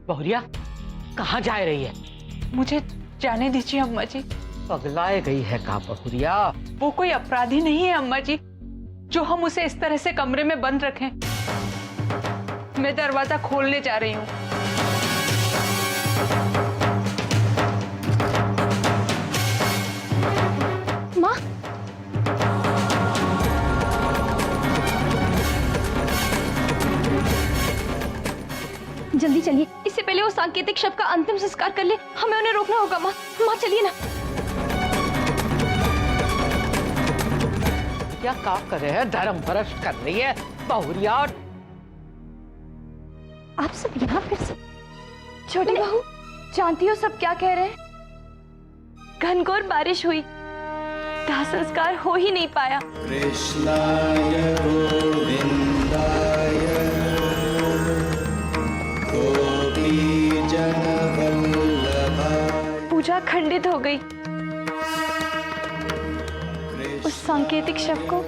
बहुरिया कहाँ जा रही है? मुझे जाने दीजिए अम्मा जी। पगलाए गई है कहाँ बहुरिया? वो कोई अपराधी नहीं है अम्मा जी जो हम उसे इस तरह से कमरे में बंद रखें। मैं दरवाजा खोलने जा रही हूँ। माँ, जल्दी चलिए, इससे पहले वो सांकेतिक शव का अंतिम संस्कार कर ले। हमें उन्हें रोकना होगा। माँ, माँ चलिए ना। क्या काम कर रहे हैं? धर्म भ्रष्ट कर रही है बहुरिया। आप सब यहाँ फिर से? छोटी बहू, जानती हो सब क्या कह रहे हैं? घनघोर बारिश हुई, दाह संस्कार हो ही नहीं पाया। कृष्णाय गोविंदाय गोपी जन वल्लभाय। पूजा खंडित हो गई। उस सांकेतिक शव को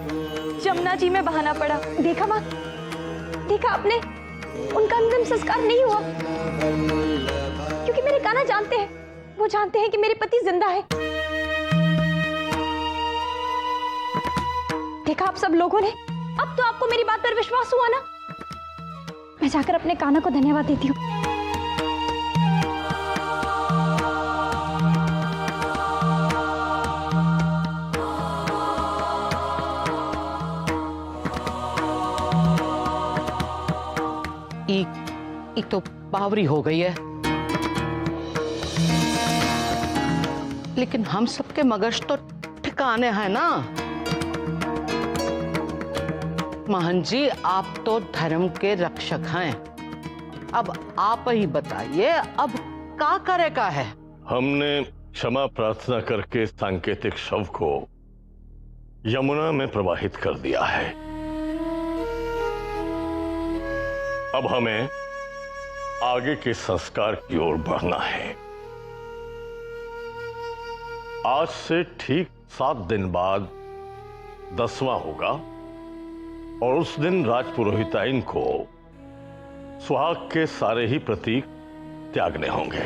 जमुना जी में बहाना पड़ा। देखा माँ, देखा आपने? उनका अंतिम संस्कार नहीं हुआ क्योंकि मेरे कान्हा जानते हैं, वो जानते हैं कि मेरे पति जिंदा है। देखा आप सब लोगों ने? अब तो आपको मेरी बात पर विश्वास हुआ ना? मैं जाकर अपने कान्हा को धन्यवाद देती हूँ। तो बावरी हो गई है, लेकिन हम सबके मगज तो ठिकाने हैं ना। महन जी, आप तो धर्म के रक्षक हैं। अब आप ही बताइए, अब क्या करे का है? हमने क्षमा प्रार्थना करके सांकेतिक शव को यमुना में प्रवाहित कर दिया है। अब हमें आगे के संस्कार की ओर बढ़ना है। आज से ठीक 7 दिन बाद 10वां होगा और उस दिन राजपुरोहिताइन को सुहाग के सारे ही प्रतीक त्यागने होंगे।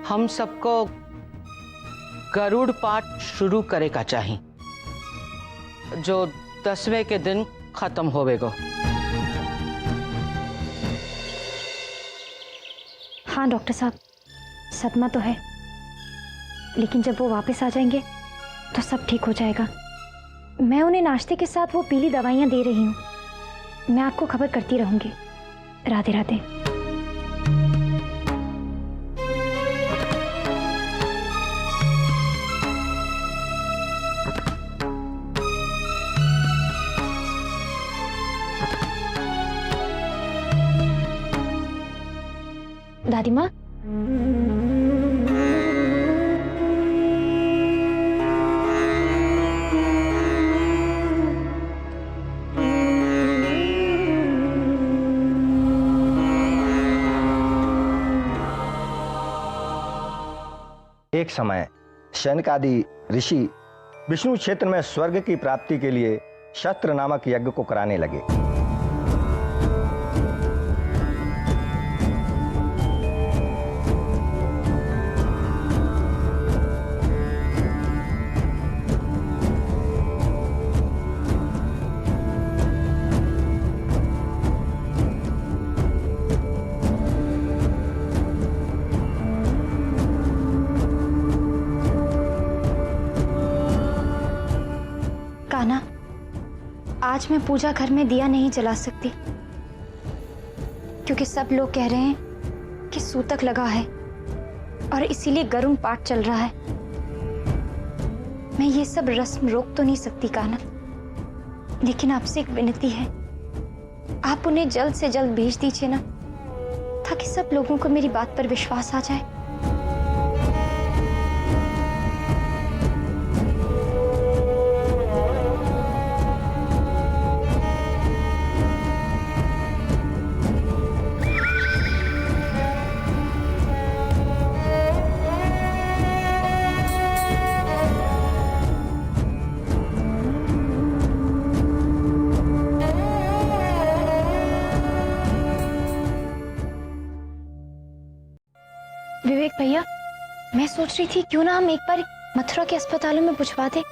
हम सबको गरुड़ पाठ शुरू करेगा चाहिए, जो 10वें के दिन खत्म होवेगा। हाँ डॉक्टर साहब, सदमा तो है, लेकिन जब वो वापस आ जाएंगे तो सब ठीक हो जाएगा। मैं उन्हें नाश्ते के साथ वो पीली दवाइयाँ दे रही हूँ। मैं आपको खबर करती रहूंगी। राधे राधे। दादी माँ, एक समय शनकादि ऋषि विष्णु क्षेत्र में स्वर्ग की प्राप्ति के लिए शस्त्र नामक यज्ञ को कराने लगे। कान्हा, आज मैं पूजा घर में दिया नहीं जला सकती क्योंकि सब लोग कह रहे हैं कि सूतक लगा है और इसीलिए गरुड़ पाठ चल रहा है। मैं ये सब रस्म रोक तो नहीं सकती कान्हा, लेकिन आपसे एक विनती है, आप उन्हें जल्द से जल्द भेज दीजिए ना, ताकि सब लोगों को मेरी बात पर विश्वास आ जाए। विवेक भैया, मैं सोच रही थी क्यों ना हम एक बार मथुरा के अस्पतालों में पूछवा दें।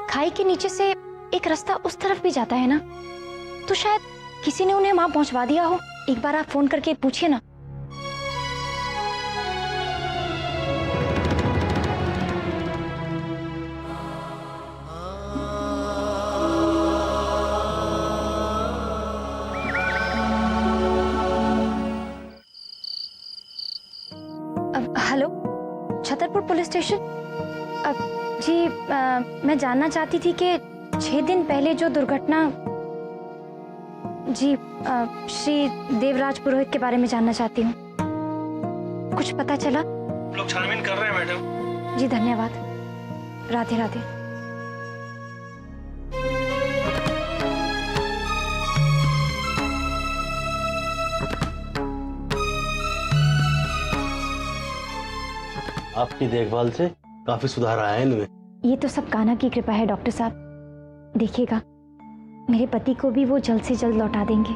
खाई के नीचे से एक रास्ता उस तरफ भी जाता है ना, तो शायद किसी ने उन्हें वहां पहुंचवा दिया हो। एक बार आप फोन करके पूछिए ना। Hello, Chhatarpur police station. जी, मैं जानना चाहती थी कि 6 दिन पहले जो दुर्घटना, जी श्री देवराज पुरोहित के बारे में जानना चाहती हूँ। कुछ पता चला? लोग छानबीन कर रहे हैं मैडम। जी धन्यवाद। राधे राधे। आपकी देखभाल से काफी सुधार आया है इनमें। ये तो सब कान्हा की कृपा है डॉक्टर साहब। देखिएगा, मेरे पति को भी वो जल्द से जल्द लौटा देंगे।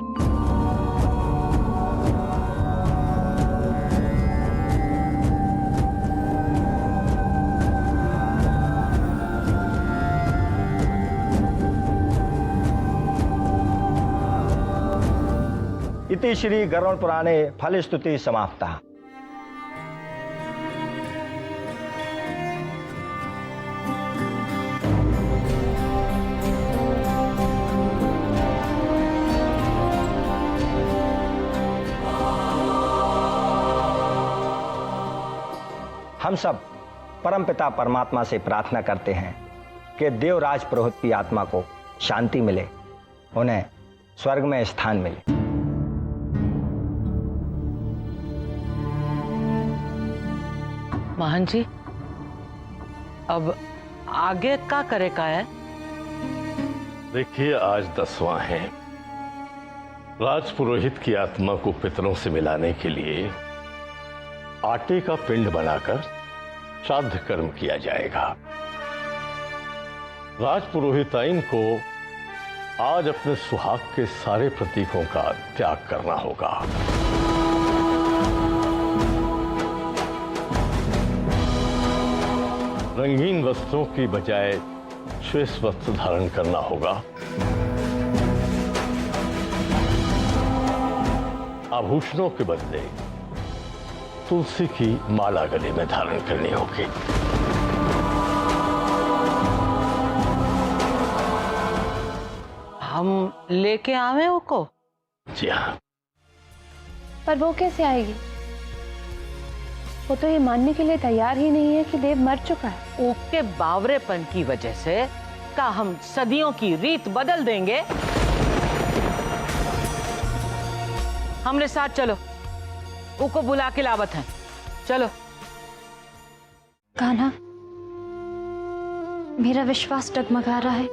इति श्री गरुड़ पुराणे फल स्तुति समाप्ता। हम सब परमपिता परमात्मा से प्रार्थना करते हैं कि देवराज पुरोहित की आत्मा को शांति मिले, उन्हें स्वर्ग में स्थान मिले। महन जी, अब आगे क्या करे का है? देखिए, आज 10वां है। राज पुरोहित की आत्मा को पितरों से मिलाने के लिए आटे का पिंड बनाकर श्राद्ध कर्म किया जाएगा। राज पुरोहिताइन को आज अपने सुहाग के सारे प्रतीकों का त्याग करना होगा। रंगीन वस्त्रों की बजाय श्वेत वस्त्र धारण करना होगा। आभूषणों के बदले तुलसी की माला गले में धारण करनी होगी। हम लेके आवे उसको? जी हाँ। पर वो कैसे आएगी? वो तो ये मानने के लिए तैयार ही नहीं है कि देव मर चुका है। उसके बावरेपन की वजह से का हम सदियों की रीत बदल देंगे? हमरे साथ चलो, उसको बुला के लावत है। चलो। कान्हा, मेरा विश्वास डगमगा रहा है।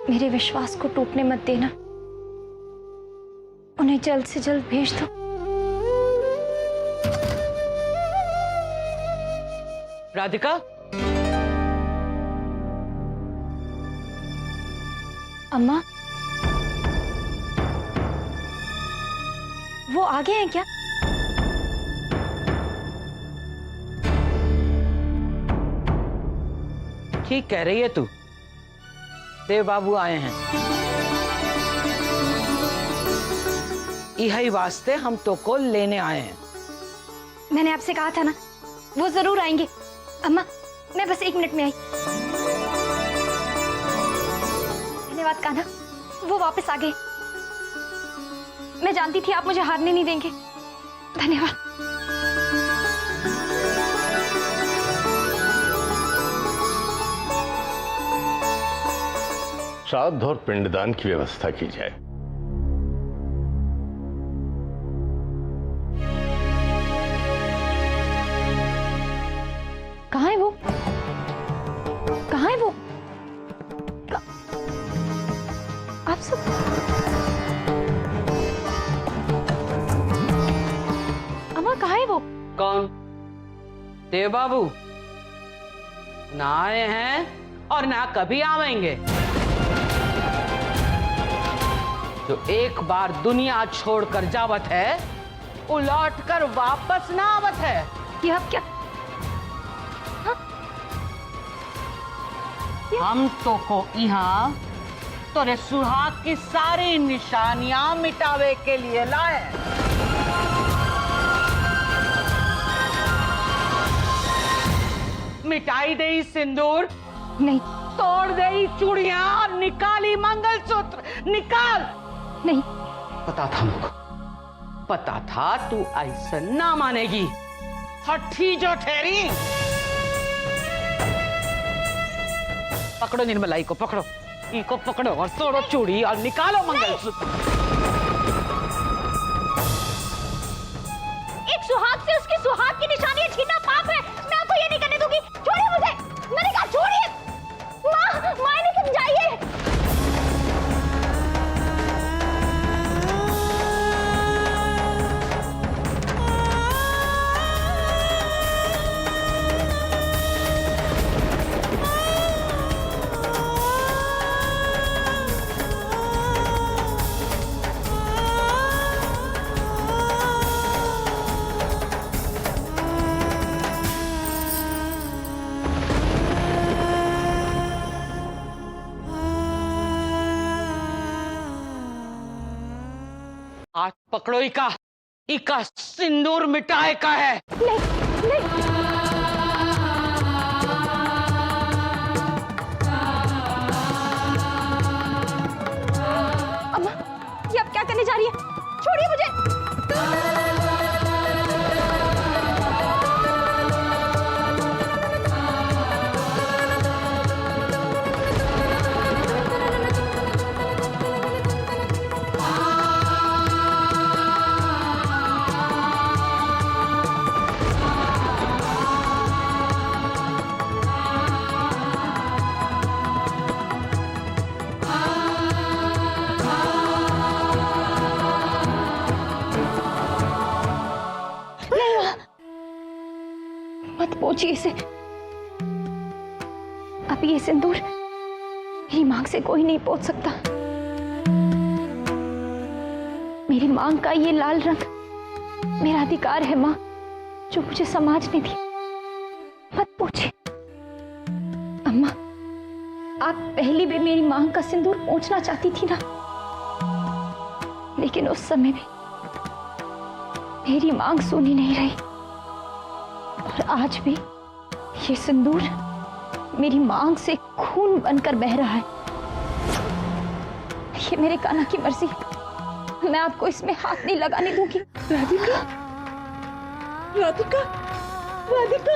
मेरे विश्वास को टूटने मत देना। उन्हें जल्द से जल्द भेज दो। राधिका, अम्मा, वो आ गए हैं क्या? ठीक कह रही है तू। देव बाबू आए हैं। यही वास्ते हम तो को लेने आए हैं। मैंने आपसे कहा था ना, वो जरूर आएंगे। अम्मा, मैं बस 1 मिनट में आई। धन्यवाद कान्हा, वो वापस आ गए। मैं जानती थी आप मुझे हारने नहीं देंगे। धन्यवाद। श्राद्ध और पिंडदान की व्यवस्था की जाए। कहाँ है वो? कहाँ है वो? आप सब अम्मा, कहाँ है वो? कौन? देव बाबू ना आए हैं और ना कभी आवेंगे। जो एक बार दुनिया छोड़कर जावत है, उलट कर वापस ना आवत है। ये अब क्या? हम तो को यहाँ तोरे सुहाग की सारी निशानियां मिटावे के लिए लाए। मिटाई दे सिंदूर, नहीं तोड़ दे चूड़ियां और निकाली मंगलसूत्र, निकाल। नहीं, पता था मुझको, पता था तू ऐसा ना मानेगी। हठी जो ठहरी। पकड़ो निर्मलाई को, पकड़ो इको पकड़ो और तोड़ो चूड़ी और निकालो मंगलसूत्र। एक सुहाग से उसकी सुहाग की निशानियां छीनना पाप है। मैं आपको ये नहीं करने दूंगी। छोड़िए मुझे, मैंने कहा छोड़िए। माँ ने समझाइए। हाथ पकड़ो इका, इका सिंदूर मिटाए का है। नहीं, नहीं। अम्मा, ये अब क्या करने जा रही है? छोड़िए मुझे। मत पूछिए इसे। अब ये सिंदूर मेरी मांग से कोई नहीं पोंछ सकता। मेरी मांग का ये लाल रंग मेरा अधिकार है मां, जो मुझे समाज ने दी। मत पूछिए। अम्मा, आप पहले भी मेरी मांग का सिंदूर पोंछना चाहती थी ना, लेकिन उस समय भी मेरी मांग सुनी नहीं रही। और आज भी ये सिंदूर मेरी मांग से खून बनकर बह रहा है। ये मेरे कान्हा की मर्जी, मैं आपको इसमें हाथ नहीं लगाने दूंगी। राधिका, राधिका, राधिका।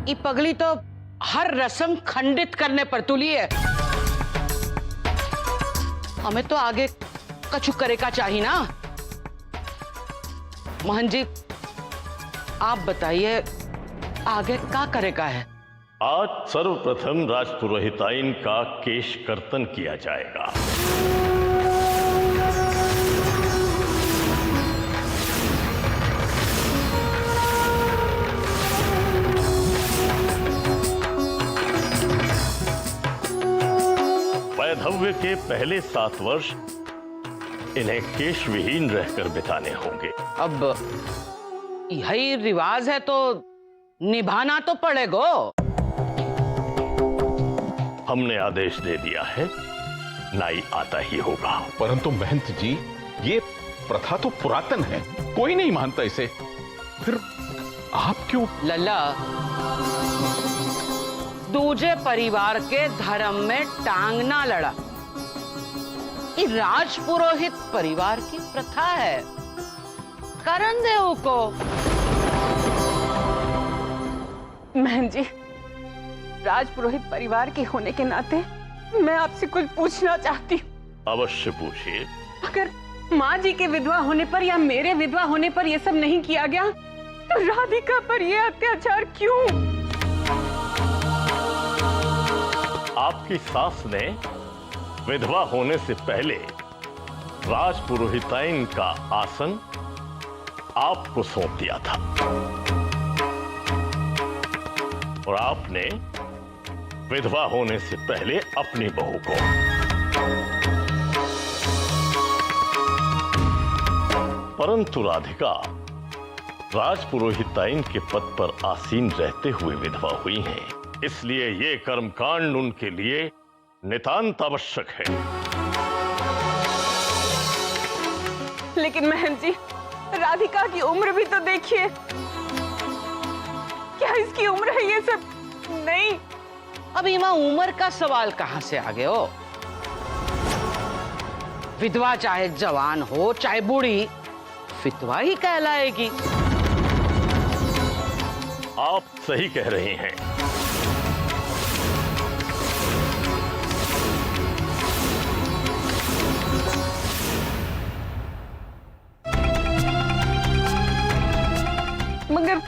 ये पगली तो हर रस्म खंडित करने पर तुली है। हमें तो आगे कछु करे का चाहिए ना। मोहन जी, आप बताइए आगे क्या करेगा है? आज सर्वप्रथम राजपुरोहिताइन का केश कर्तन किया जाएगा। वैधव्य के पहले 7 वर्ष इन्हें केश विहीन रहकर बिताने होंगे। अब यही रिवाज है तो निभाना तो पड़ेगा। हमने आदेश दे दिया है, नाई आता ही होगा। परंतु महंत जी, ये प्रथा तो पुरातन है, कोई नहीं मानता इसे। फिर आप क्यों? लल्ला, दूजे परिवार के धर्म में टांग ना लड़ा। ये राजपुरोहित परिवार की प्रथा है। करण देव को। बहन जी, राजपुरोहित परिवार के होने के नाते मैं आपसे कुछ पूछना चाहती हूँ। अवश्य पूछिए। अगर माँ जी के विधवा होने पर या मेरे विधवा होने पर यह सब नहीं किया गया, तो राधिका पर यह अत्याचार क्यों? आपकी सास ने विधवा होने से पहले राजपुरोहिताइन का आसन आपको सौंप दिया था। और आपने विधवा होने से पहले अपनी बहू को। परंतु राधिका राजपुरोहिताइन के पद पर आसीन रहते हुए विधवा हुई हैं, इसलिए ये कर्मकांड उनके लिए नितांत आवश्यक है। लेकिन महंत जी, राधिका की उम्र भी तो देखिए। क्या इसकी उम्र है ये सब? नहीं। अभी मां उम्र का सवाल कहां से आ गए हो? विधवा चाहे जवान हो चाहे बूढ़ी, विधवा ही कहलाएगी। आप सही कह रहे हैं। मगर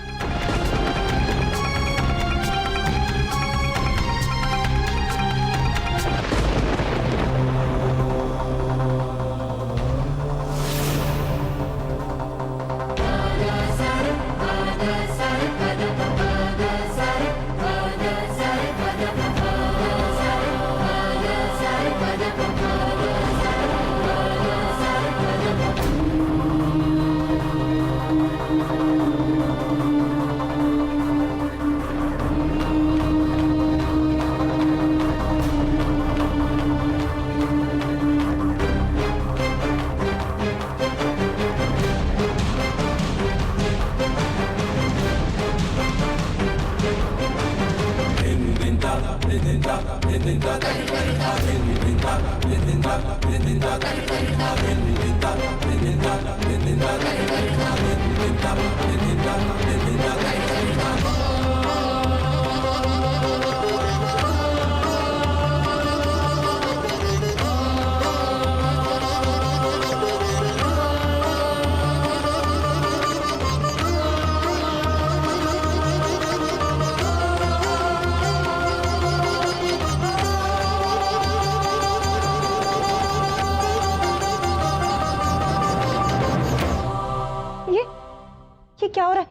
ये क्या हो रहा है?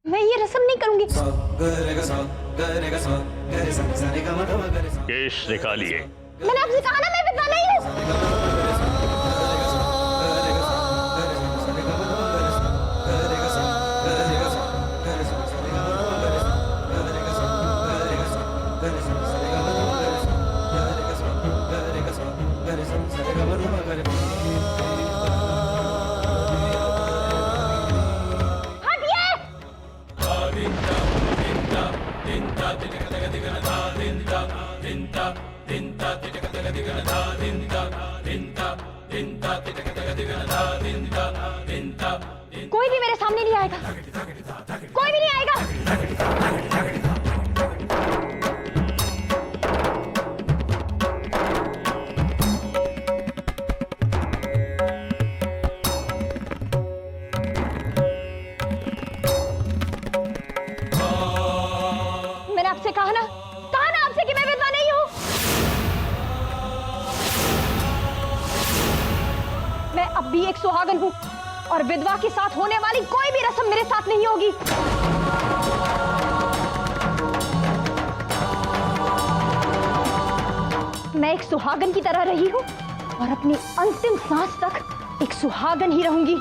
मैं ये रस्म नहीं करूंगी। केश निकालिए। मैंने आपसे कहा ना, मैं विधवा नहीं हूँ। कोई भी मेरे सामने नहीं आएगा, कोई भी नहीं आएगा। मैंने आपसे कहा ना आपसे कि मैं विधवा नहीं हूं। मैं अब भी एक सुहागन हूं और विधवा के साथ होने वाली कोई भी रस्म मेरे साथ नहीं होगी। मैं एक सुहागन की तरह रही हूं और अपनी अंतिम सांस तक एक सुहागन ही रहूंगी।